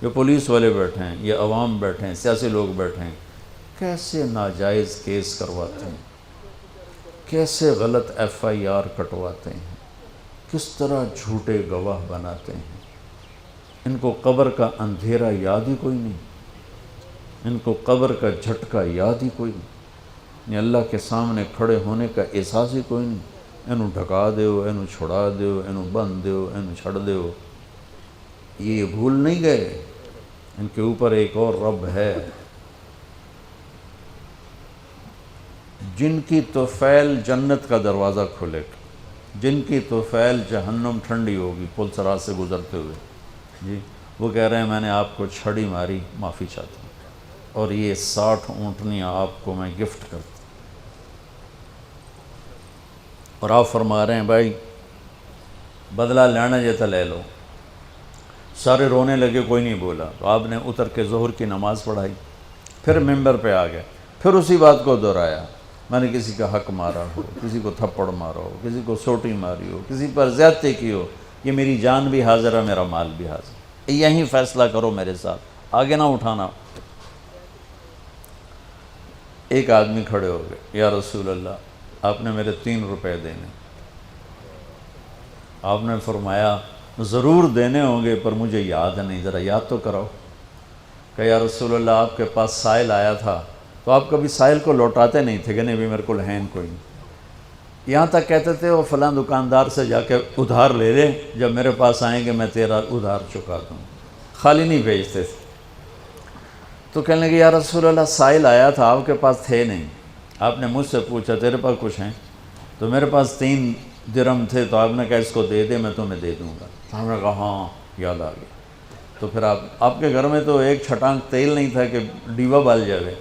یہ پولیس والے بیٹھے ہیں، یہ عوام بیٹھے ہیں، سیاسی لوگ بیٹھے ہیں، کیسے ناجائز کیس کرواتے ہیں، کیسے غلط ایف آئی آر کٹواتے ہیں، کس طرح جھوٹے گواہ بناتے ہیں۔ ان کو قبر کا اندھیرا یاد ہی کوئی نہیں، ان کو قبر کا جھٹکا یاد ہی کوئی نہیں، اللہ کے سامنے کھڑے ہونے کا احساس ہی کوئی نہیں۔ اینو ڈھکا دیو، اینو چھڑا دیو، اینو بند دیو، اینو چھڑ دیو۔ یہ بھول نہیں گئے ان کے اوپر ایک اور رب ہے جن کی طفیل جنت کا دروازہ کھلے گا، جن کی طفیل جہنم ٹھنڈی ہوگی پل صراط سے گزرتے ہوئے۔ جی وہ کہہ رہے ہیں میں نے آپ کو چھڑی ماری، معافی چاہتا ہوں، اور یہ 60 اونٹنیاں آپ کو میں گفٹ کرتا ہوں۔ اور آپ فرما رہے ہیں بھائی بدلہ لینا جیتا لے لو۔ سارے رونے لگے، کوئی نہیں بولا، تو آپ نے اتر کے ظہر کی نماز پڑھائی، پھر ممبر پہ آ گئے، پھر اسی بات کو دہرایا، میں نے کسی کا حق مارا ہو، کسی کو تھپڑ مارا ہو، کسی کو سوٹی ماری ہو، کسی پر زیادتی کی ہو، یہ میری جان بھی حاضر ہے، میرا مال بھی حاضر ہے، یہیں فیصلہ کرو میرے ساتھ، آگے نہ اٹھانا۔ ایک آدمی کھڑے ہو گئے، یا رسول اللہ آپ نے میرے 3 روپے دینے۔ آپ نے فرمایا ضرور دینے ہوں گے پر مجھے یاد نہیں، ذرا یاد تو کراؤ۔ کہ یا رسول اللہ آپ کے پاس سائل آیا تھا تو آپ کبھی سائل کو لوٹاتے نہیں تھے کہ نہیں بھی میرے کو ہے کوئی نہیں، یہاں تک کہتے تھے وہ فلاں دکاندار سے جا کے ادھار لے لے، جب میرے پاس آئیں گے میں تیرا ادھار چکا دوں، خالی نہیں بھیجتے تھے۔ تو کہنے لگے یا رسول اللہ سائل آیا تھا آپ کے پاس تھے نہیں، آپ نے مجھ سے پوچھا تیرے پاس کچھ ہیں؟ تو میرے پاس 3 درہم تھے، تو آپ نے کہا اس کو دے دے میں تمہیں دے دوں گا۔ تو ہم نے کہا ہاں یاد آ گیا۔ تو پھر آپ کے گھر میں تو ایک چھٹانک تیل نہیں تھا کہ ڈیوا بال جاوے،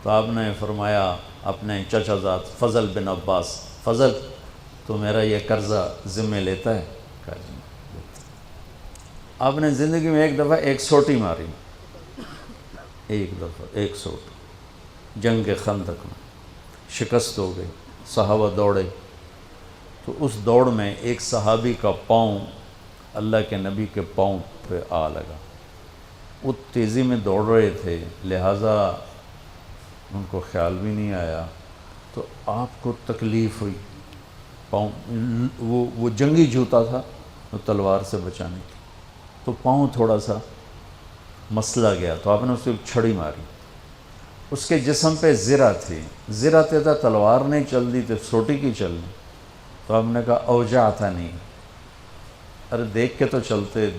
تو آپ نے فرمایا اپنے چچا زاد فضل بن عباس، فضل تو میرا یہ قرضہ ذمہ لیتا ہے؟ کہا جی لیتا ہے۔ آپ نے زندگی میں ایک دفعہ ایک سوٹی ماری، ایک دفعہ ایک سوٹی، جنگ خندق میں شکست ہو گئی، صحابہ دوڑے، تو اس دوڑ میں ایک صحابی کا پاؤں اللہ کے نبی کے پاؤں پہ آ لگا، وہ تیزی میں دوڑ رہے تھے لہٰذا ان کو خیال بھی نہیں آیا، تو آپ کو تکلیف ہوئی، پاؤں وہ جنگی جوتا تھا وہ تلوار سے بچانے کی، تو پاؤں تھوڑا سا مسلا گیا، تو آپ نے اس کو ایک چھڑی ماری، اس کے جسم پہ زرہ تھی، زرہ تھا تلوار نہیں چل دی تو سوٹی کی چلنی، تو آپ نے کہا اوجا تھا نہیں، ارے دیکھ کے تو چلتے،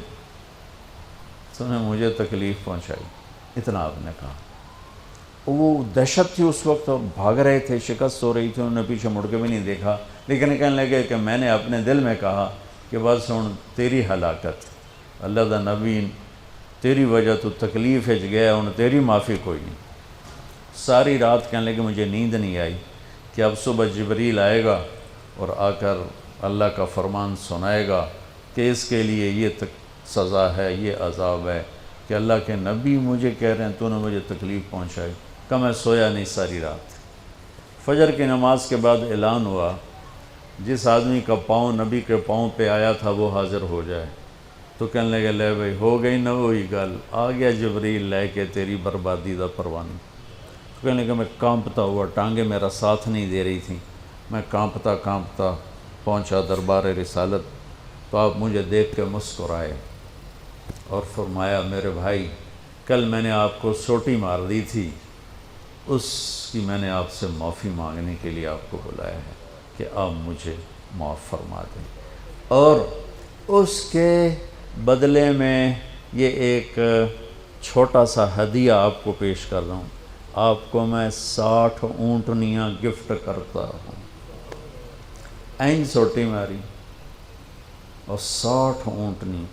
تو نے مجھے تکلیف پہنچائی، اتنا آپ نے کہا۔ وہ دہشت تھی اس وقت، بھاگ رہے تھے، شکست ہو رہی تھی، انہوں نے پیچھے مڑ کے بھی نہیں دیکھا، لیکن کہنے لگے کہ میں نے اپنے دل میں کہا کہ بس ہوں تیری ہلاکت، اللہ دا نبی تیری وجہ تو تکلیف ہج گیا، ہوں تیری معافی کوئی نہیں۔ ساری رات کہنے لگے مجھے نیند نہیں آئی کہ اب صبح جبریل آئے گا اور آ کر اللہ کا فرمان سنائے گا کہ اس کے لیے یہ سزا ہے، یہ عذاب ہے، کہ اللہ کے نبی مجھے کہہ رہے ہیں تو نے مجھے تکلیف پہنچائی۔ کہ میں سویا نہیں ساری رات۔ فجر کی نماز کے بعد اعلان ہوا جس آدمی کا پاؤں نبی کے پاؤں پہ آیا تھا وہ حاضر ہو جائے، تو کہنے لگے لے بھائی ہو گئی نہ وہی گل، آ گیا جبریل لے کے تیری بربادی دا پروانہ۔ تو کہنے لگا میں کانپتا ہوا، ٹانگیں میرا ساتھ نہیں دے رہی تھیں، میں کانپتا کانپتا پہنچا دربار رسالت، تو آپ مجھے دیکھ کے مسکرائے اور فرمایا میرے بھائی کل میں نے آپ کو سوٹی مار دی تھی، اس کی میں نے آپ سے معافی مانگنے کے لیے آپ کو بلایا ہے کہ آپ مجھے معاف فرما دیں، اور اس کے بدلے میں یہ ایک چھوٹا سا ہدیہ آپ کو پیش کر رہا ہوں، آپ کو میں 60 اونٹنیاں گفٹ کرتا ہوں۔ این سوٹی ماری اور 60 اونٹنی